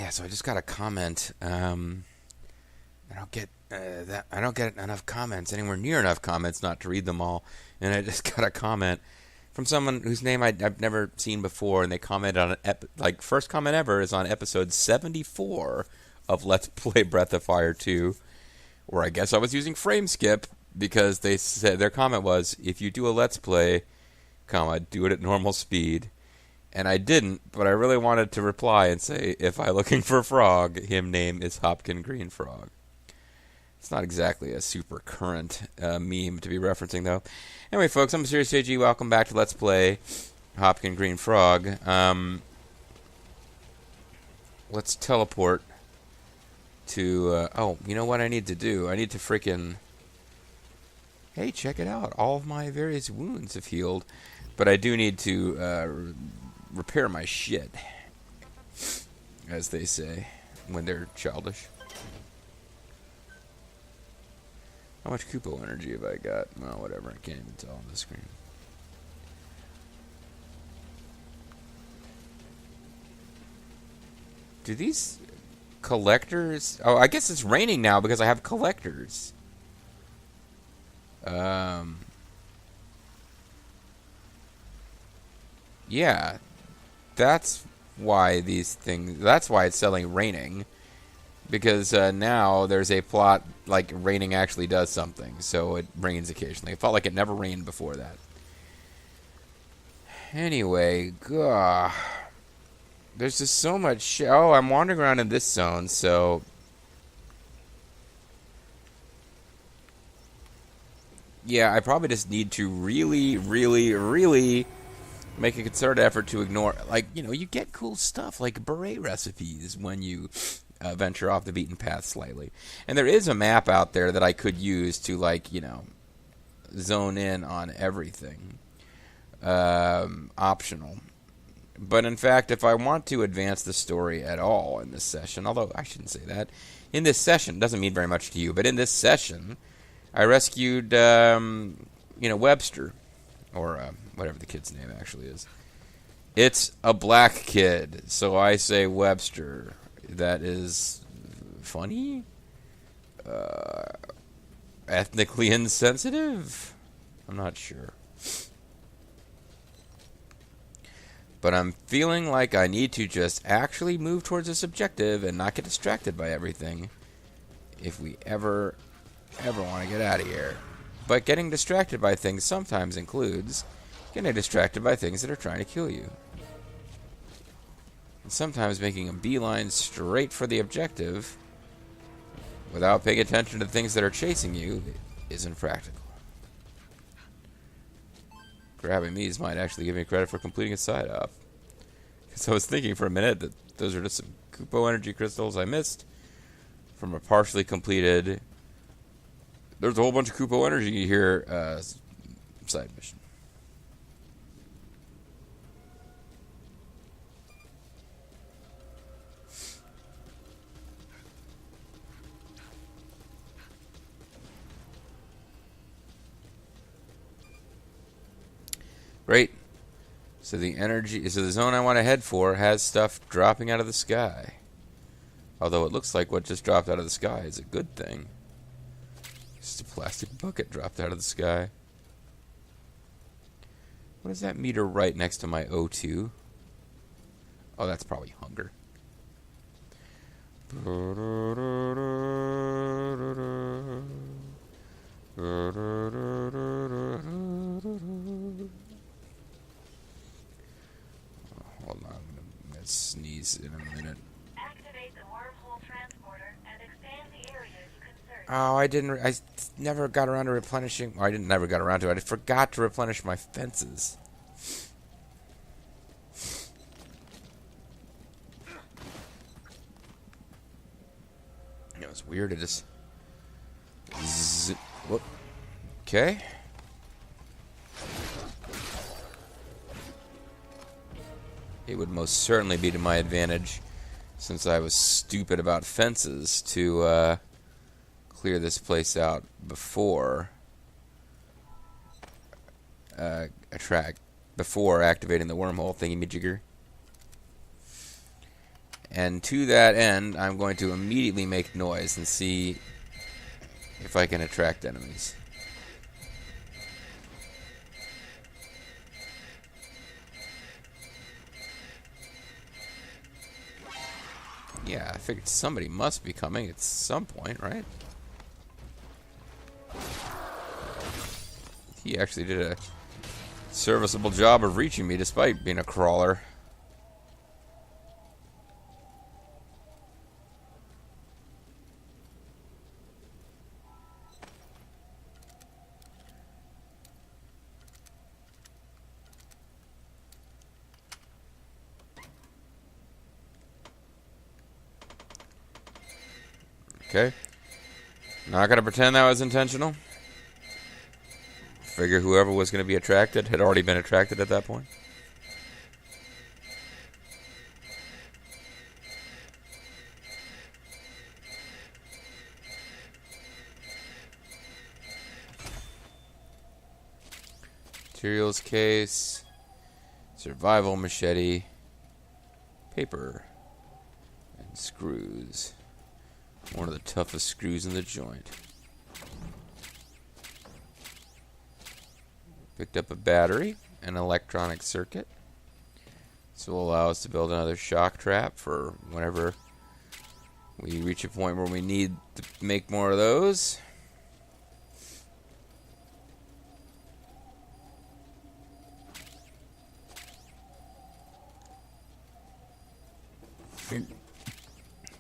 Yeah, so I just got a comment. I don't get enough comments, anywhere near enough comments not to read them all. And I just got a comment from someone whose name I've never seen before, and they commented on first comment ever is on episode 74 of Let's Play Breath of Fire 2, where I guess I was using frame skip because they said their comment was, if you do a Let's Play, do it at normal speed. And I didn't, but I really wanted to reply and say, if I looking for frog, him name is Hopkin Green Frog. It's not exactly a super current meme to be referencing, though. Anyway, folks, I'm Serious AG. Welcome back to Let's Play Hopkin Green Frog. Let's teleport to... oh, you know what I need to do? I need to freaking... Hey, check it out. All of my various wounds have healed. But I do need to repair my shit, as they say when they're childish. How much Kupo energy have I got? Well, whatever. I can't even tell on the screen. Do these collectors... Oh, I guess it's raining now because I have collectors. Yeah. That's why these things... That's why it's suddenly raining. Because now there's a plot like raining actually does something. So it rains occasionally. It felt like it never rained before that. Anyway, gah. There's just so much shit. Oh, I'm wandering around in this zone, so... Yeah, I probably just need to really, really, really make a concerted effort to ignore... Like, you know, you get cool stuff like beret recipes when you venture off the beaten path slightly. And there is a map out there that I could use to, like, you know, zone in on everything. Optional. But in fact, if I want to advance the story at all in this session, although I shouldn't say that, in this session, doesn't mean very much to you, but in this session, I rescued, you know, Webster, or whatever the kid's name actually is. It's a black kid, so I say Webster. That is funny? Ethnically insensitive? I'm not sure. But I'm feeling like I need to just actually move towards this objective and not get distracted by everything if we ever want to get out of here. But getting distracted by things sometimes includes getting distracted by things that are trying to kill you. And sometimes making a beeline straight for the objective without paying attention to things that are chasing you isn't practical. Grabbing these might actually give me credit for completing a side op. Because I was thinking for a minute that those are just some Kupo energy crystals I missed from a partially completed... There's a whole bunch of Kupo energy here side mission. Great. So the zone I want to head for has stuff dropping out of the sky. Although it looks like what just dropped out of the sky is a good thing. Just a plastic bucket dropped out of the sky. What is that meter right next to my O2? Oh, that's probably hunger. Hold on, I'm gonna sneeze in a minute. Activate the wormhole transporter and expand the area you can search. Oh, I never got around to replenishing... Well, I never got around to it. I forgot to replenish my fences. It was weird. It just... Whoop. Okay. It would most certainly be to my advantage, since I was stupid about fences, to clear this place out before before activating the wormhole thingy-majigger. And to that end, I'm going to immediately make noise and see if I can attract enemies. Yeah, I figured somebody must be coming at some point, right? He actually did a serviceable job of reaching me despite being a crawler. Okay. Not gonna pretend that was intentional. Figure whoever was gonna be attracted had already been attracted at that point. Materials case. Survival machete. Paper. And screws. One of the toughest screws in the joint. Picked up a battery, an electronic circuit. This will allow us to build another shock trap for whenever we reach a point where we need to make more of those.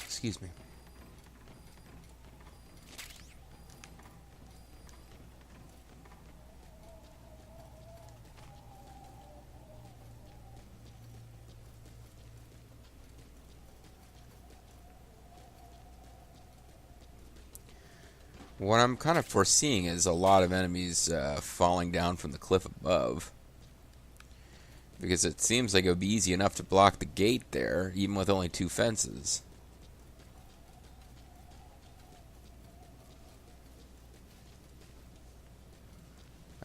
Excuse me. What I'm kind of foreseeing is a lot of enemies falling down from the cliff above. Because it seems like it would be easy enough to block the gate there, even with only 2 fences.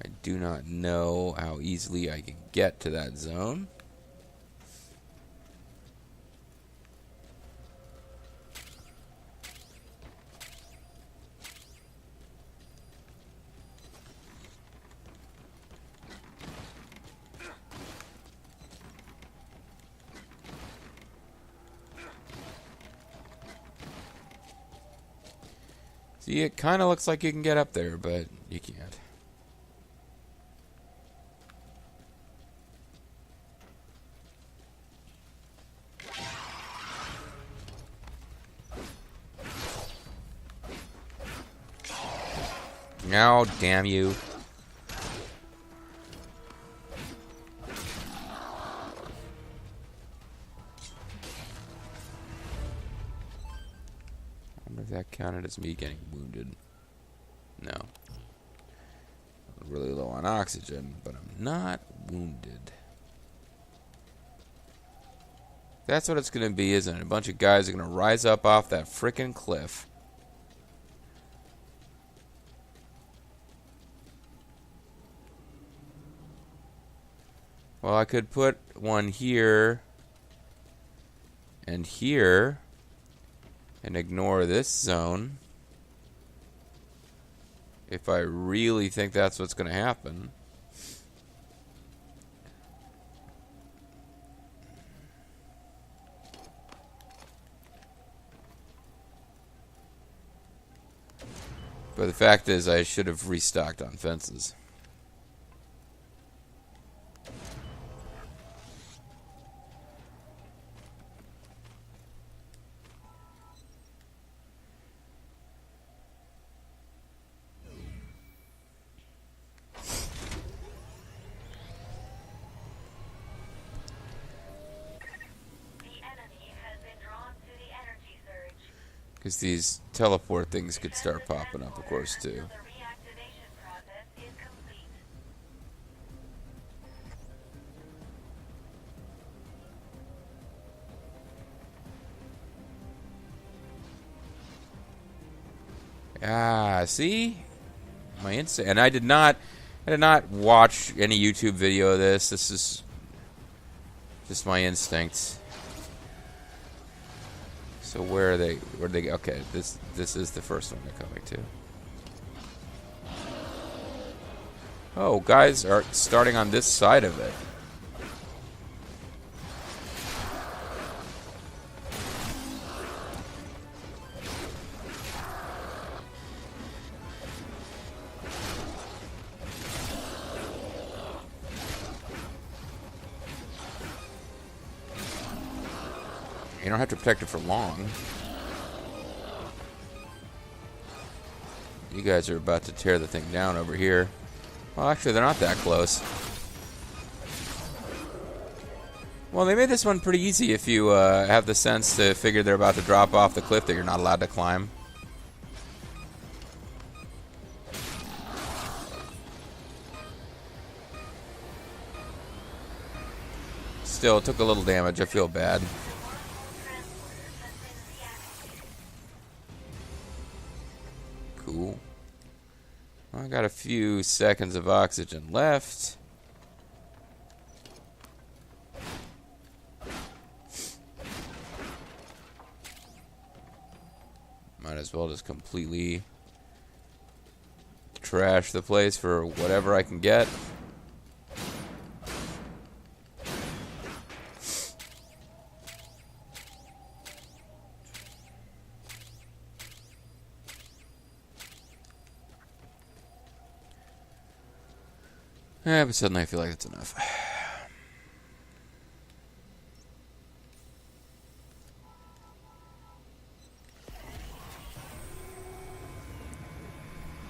I do not know how easily I can get to that zone. See, it kind of looks like you can get up there, but you can't. Now, damn you. I wonder if that counted as me getting wounded. No. I'm really low on oxygen, but I'm not wounded. That's what it's going to be, isn't it? A bunch of guys are going to rise up off that frickin' cliff. Well, I could put one here and here and ignore this zone if I really think that's what's going to happen. But the fact is, I should have restocked on fences. Because these teleport things could start popping up, of course, too. Ah, see? My instinct. And I did not watch any YouTube video of this. This is just my instincts. So where are they? Where they? Okay, this is the first one they're coming to. Oh, guys are starting on this side of it. You don't have to protect it for long. You guys are about to tear the thing down over here. Well, actually, they're not that close. Well, they made this one pretty easy if you have the sense to figure they're about to drop off the cliff that you're not allowed to climb. Still, it took a little damage. I feel bad. Cool. I got a few seconds of oxygen left. Might as well just completely trash the place for whatever I can get. Yeah, but suddenly I feel like it's enough.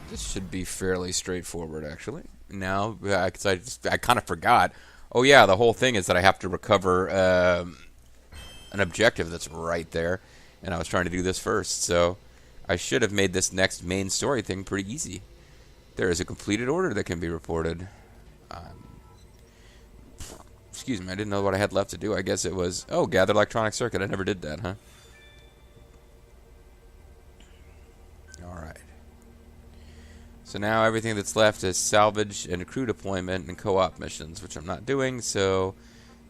This should be fairly straightforward, actually. Now, because I kind of forgot. Oh yeah, the whole thing is that I have to recover an objective that's right there, and I was trying to do this first, so I should have made this next main story thing pretty easy. There is a completed order that can be reported. Excuse me, I didn't know what I had left to do. I guess it was, oh, gather electronic circuit. I never did that, huh? Alright. So now everything that's left is salvage and crew deployment and co-op missions, which I'm not doing, so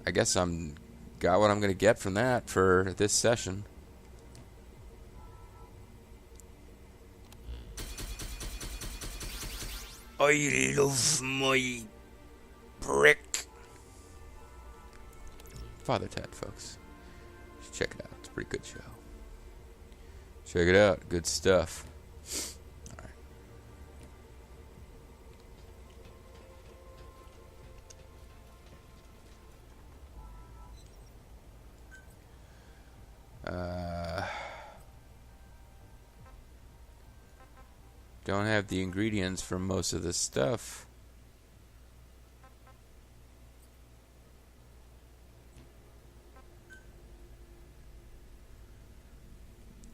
I guess I'm got what I'm going to get from that for this session. I love my brick. Father Ted, folks. Check it out. It's a pretty good show. Check it out. Good stuff. Alright. Don't have the ingredients for most of this stuff.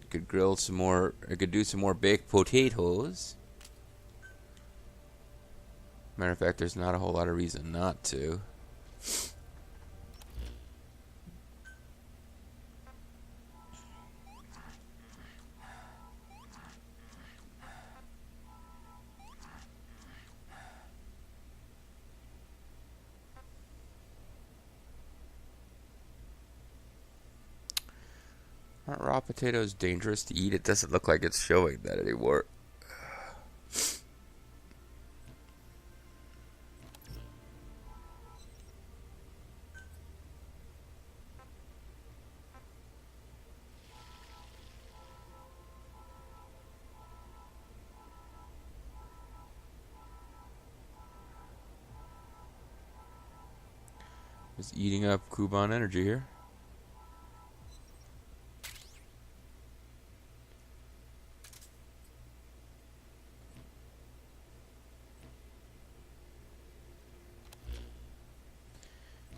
Could grill some more. I could do some more baked potatoes. Matter of fact, there's not a whole lot of reason not to. Aren't raw potatoes dangerous to eat? It doesn't look like it's showing that anymore. Just eating up Kuban energy here.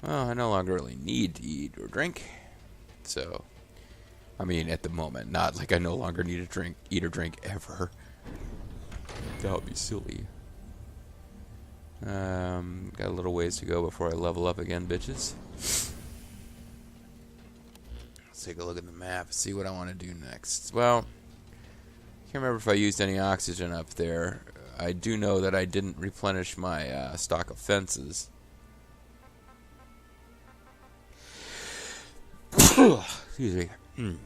Well, I no longer really need to eat or drink. So, I mean, at the moment, not like I no longer need to eat or drink ever. That would be silly. Got a little ways to go before I level up again, bitches. Let's take a look at the map, see what I want to do next. Well, can't remember if I used any oxygen up there. I do know that I didn't replenish my stock of fences. Excuse me.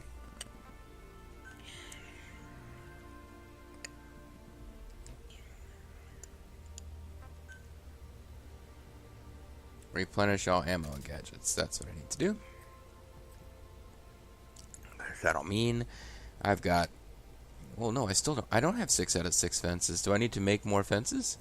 Replenish all ammo and gadgets. That's what I need to do. That'll mean I've got... Well, no, I don't have 6 out of 6 fences. Do I need to make more fences?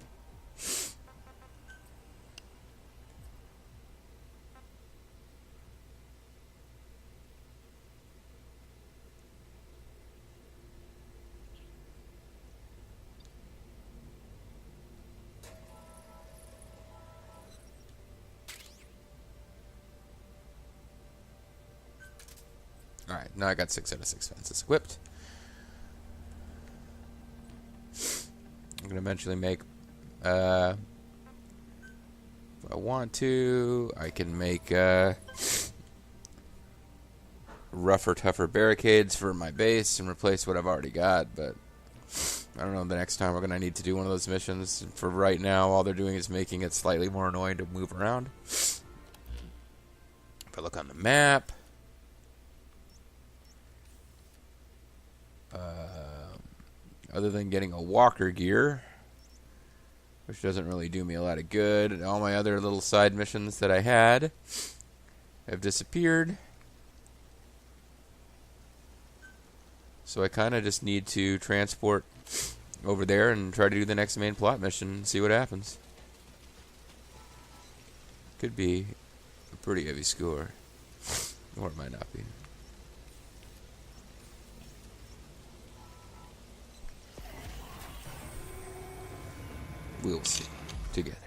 Alright, now I got 6 out of 6 fences equipped. I'm going to eventually make, if I want to, I can make rougher, tougher barricades for my base and replace what I've already got, but I don't know, the next time we're going to need to do one of those missions. For right now, all they're doing is making it slightly more annoying to move around. If I look on the map... other than getting a walker gear, which doesn't really do me a lot of good, and all my other little side missions that I had have disappeared. So I kind of just need to transport over there and try to do the next main plot mission and see what happens. Could be a pretty heavy score, or it might not be. We'll see together.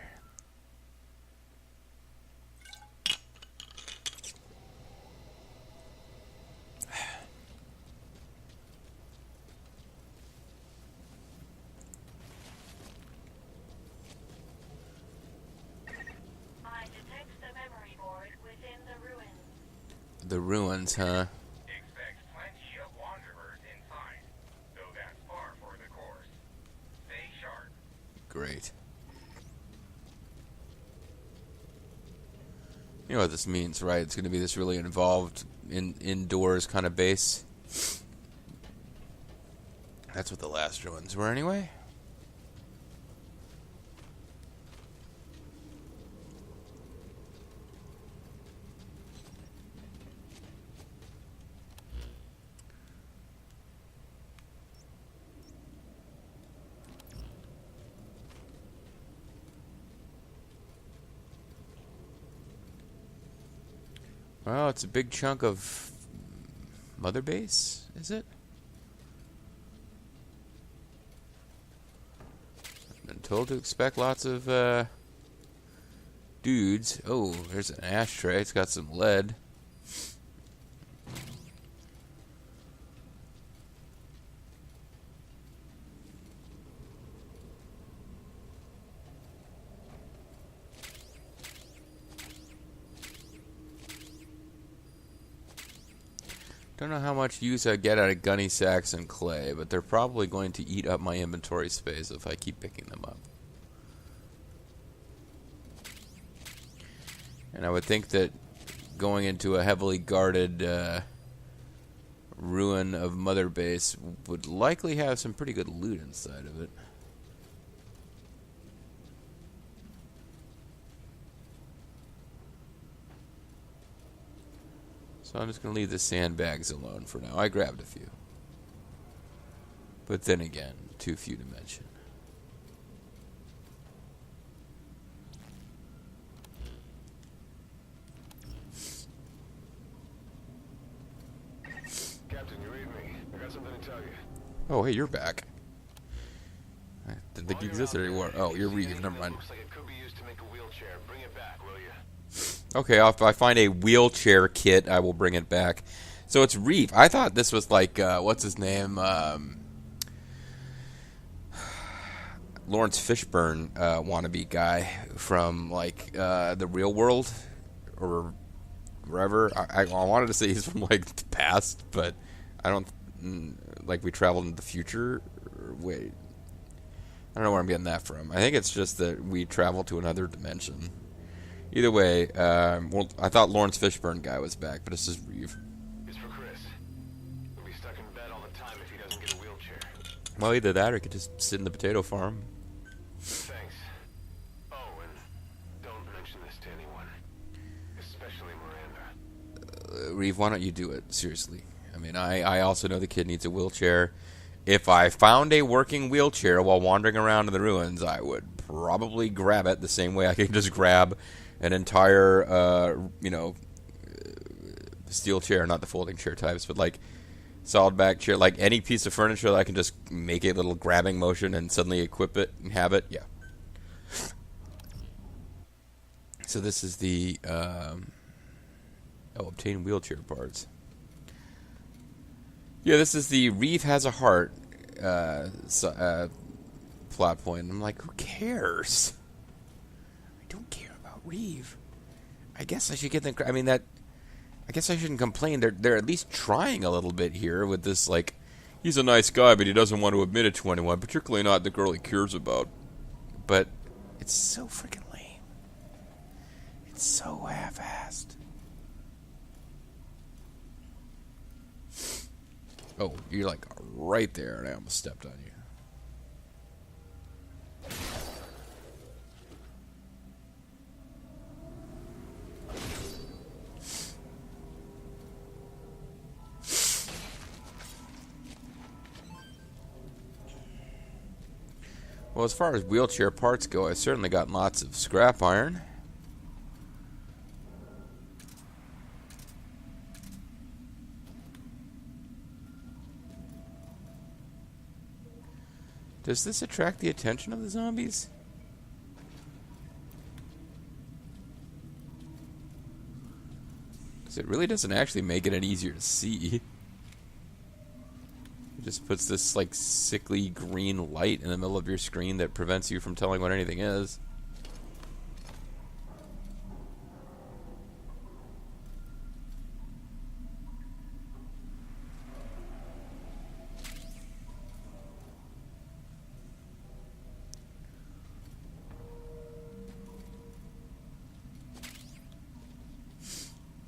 I detect the memory board within the ruins. The ruins, huh? Expect plenty of wanderers inside, though that's far for the course. Stay sharp. Great. You know what this means, right? It's going to be this really involved indoors kind of base. That's what the last ruins were anyway. Well, it's a big chunk of mother base, is it? I've been told to expect lots of dudes. Oh, there's an ashtray. It's got some lead. Don't know how much use I get out of gunny sacks and clay, but they're probably going to eat up my inventory space if I keep picking them up. And I would think that going into a heavily guarded ruin of Mother Base would likely have some pretty good loot inside of it. So I'm just going to leave the sandbags alone for now. I grabbed a few. But then again, too few to mention. Captain, you read me. I got something to tell you. Oh, hey, you're back. I didn't think you existed anymore. Oh, you're Reeve. Never mind. Looks like it could be used to make a wheelchair. Bring it back, will you? Okay, if I find a wheelchair kit, I will bring it back. So it's Reeve. I thought this was like, what's his name? Lawrence Fishburne wannabe guy from, like, the real world or wherever. I wanted to say he's from, like, the past, but I don't, like, we traveled into the future. Wait. I don't know where I'm getting that from. I think it's just that we traveled to another dimension. Either way, well, I thought Lawrence Fishburne guy was back, but it's just Reeve. It's for Chris. He'll be stuck in bed all the time if he doesn't get a wheelchair. Well, either that or he could just sit in the potato farm. Thanks. Oh, and don't mention this to anyone. Reeve, why don't you do it? Seriously. I mean, I also know the kid needs a wheelchair. If I found a working wheelchair while wandering around in the ruins, I would probably grab it the same way I could just grab an entire, steel chair, not the folding chair types, but like solid back chair, like any piece of furniture that I can just make a little grabbing motion and suddenly equip it and have it. Yeah. So this is the obtain wheelchair parts. Yeah, this is the Reeve has a heart plot point. I'm like, who cares? I don't care about Reeve. I guess I should get them. I mean, I guess I shouldn't complain. They're at least trying a little bit here with this. Like, he's a nice guy, but he doesn't want to admit it to anyone, particularly not the girl he cares about. But it's so freaking lame. It's so half-assed. Oh, you're like right there, and I almost stepped on you. Well, as far as wheelchair parts go, I certainly got lots of scrap iron. Does this attract the attention of the zombies? Because it really doesn't actually make it any easier to see. It just puts this like sickly green light in the middle of your screen that prevents you from telling what anything is.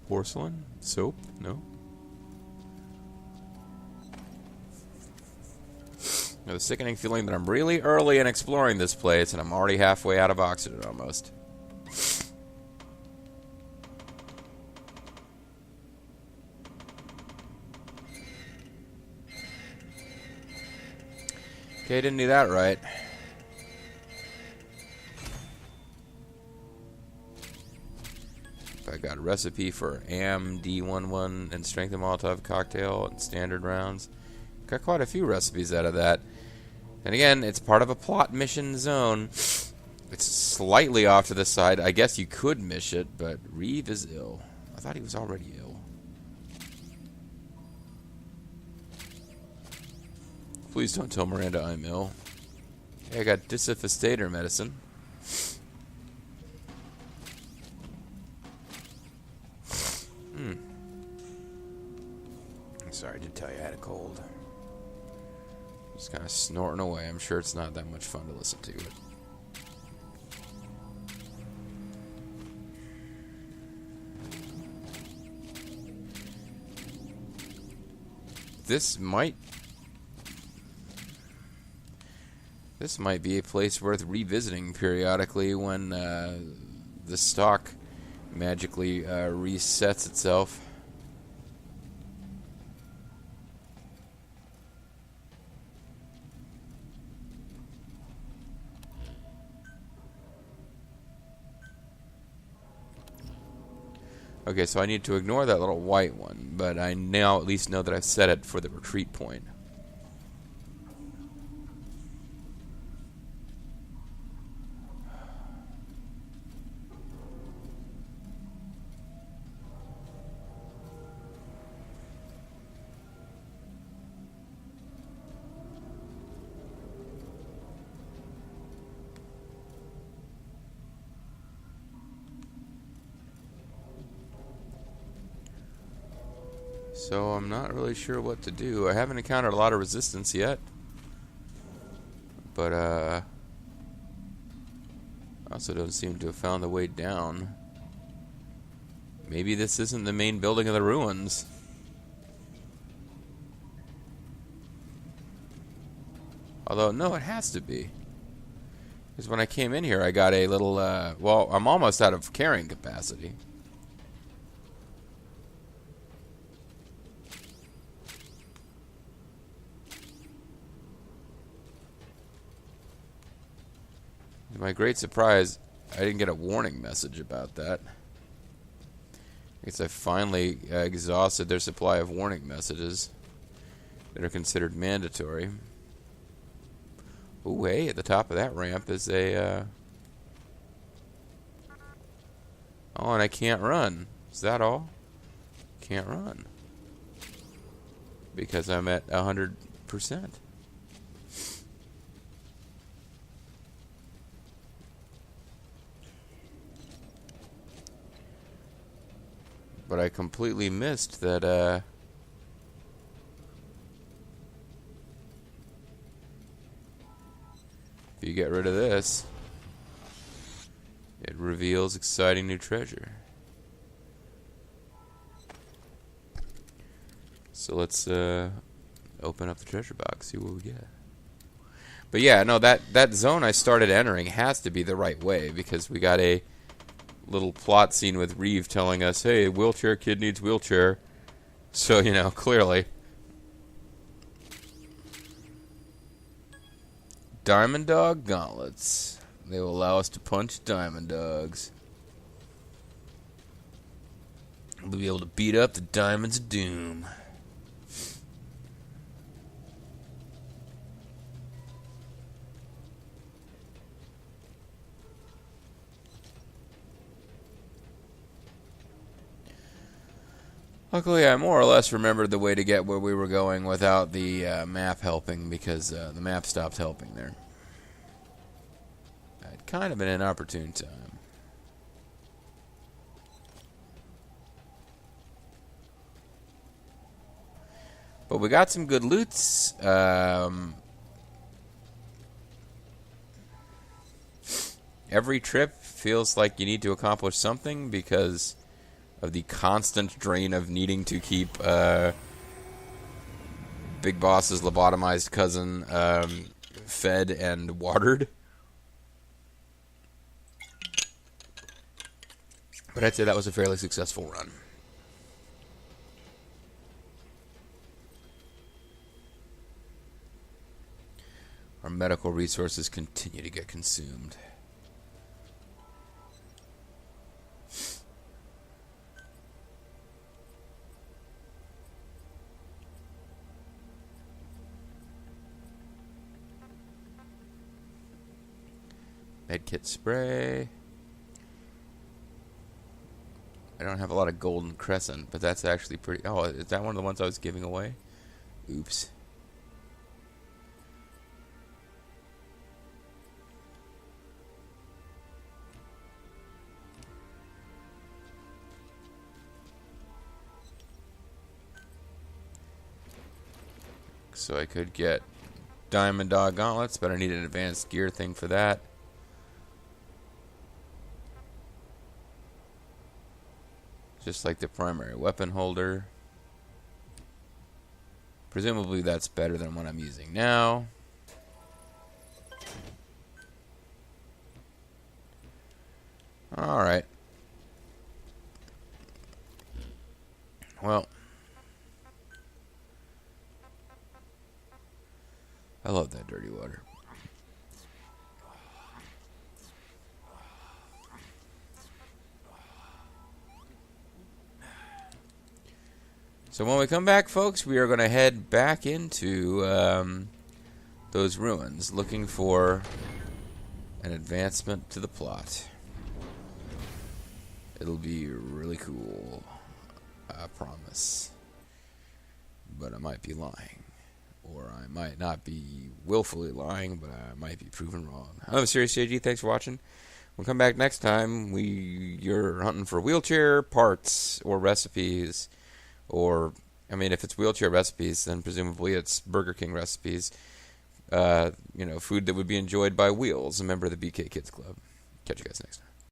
Porcelain? Soap? No. I have a sickening feeling that I'm really early in exploring this place, and I'm already halfway out of oxygen almost. Okay, didn't do that right. I got a recipe for D11 and Strength of Molotov cocktail and standard rounds. Got quite a few recipes out of that. And again, it's part of a plot mission zone. It's slightly off to the side. I guess you could miss it, but Reeve is ill. I thought he was already ill. Please don't tell Miranda I'm ill. Hey, I got disaffestator medicine. Sorry, I did tell you I had a cold. Just kind of snorting away. I'm sure it's not that much fun to listen to. This might be a place worth revisiting periodically when the stock magically resets itself. Okay, so I need to ignore that little white one, but I now at least know that I've set it for the retreat point. So I'm not really sure what to do. I haven't encountered a lot of resistance yet. But I also don't seem to have found the way down. Maybe this isn't the main building of the ruins. Although, no, it has to be. Because when I came in here, I got a little, well, I'm almost out of carrying capacity. To my great surprise, I didn't get a warning message about that. I guess I finally exhausted their supply of warning messages that are considered mandatory. Ooh, hey, at the top of that ramp is a... Oh, and I can't run. Is that all? Can't run. Because I'm at 100%. But I completely missed that, if you get rid of this, it reveals exciting new treasure. So let's open up the treasure box, see what we get. But yeah, no, that zone I started entering has to be the right way, because we got a little plot scene with Reeve telling us, hey, wheelchair kid needs wheelchair. So, you know, clearly. Diamond Dog gauntlets. They will allow us to punch Diamond Dogs. We'll be able to beat up the Diamonds of Doom. Luckily, I more or less remembered the way to get where we were going without the map helping, because the map stopped helping there. I'd kind of been an opportune time. But we got some good loots. Every trip feels like you need to accomplish something because of the constant drain of needing to keep Big Boss's lobotomized cousin fed and watered. But I'd say that was a fairly successful run. Our medical resources continue to get consumed. Medkit spray. I don't have a lot of golden crescent, but that's actually pretty... Oh, is that one of the ones I was giving away? Oops. So I could get Diamond Dog gauntlets, but I need an advanced gear thing for that. Just like the primary weapon holder. Presumably that's better than what I'm using now. Alright. Well, I love that dirty water. So when we come back, folks, we are going to head back into those ruins, looking for an advancement to the plot. It'll be really cool, I promise. But I might be lying. Or I might not be willfully lying, but I might be proven wrong. I'm Serious JG. Thanks for watching. We'll come back next time. You're hunting for wheelchair parts or recipes. Or, I mean, if it's wheelchair recipes, then presumably it's Burger King recipes. You know, food that would be enjoyed by Wheels, a member of the BK Kids Club. Catch you guys next time.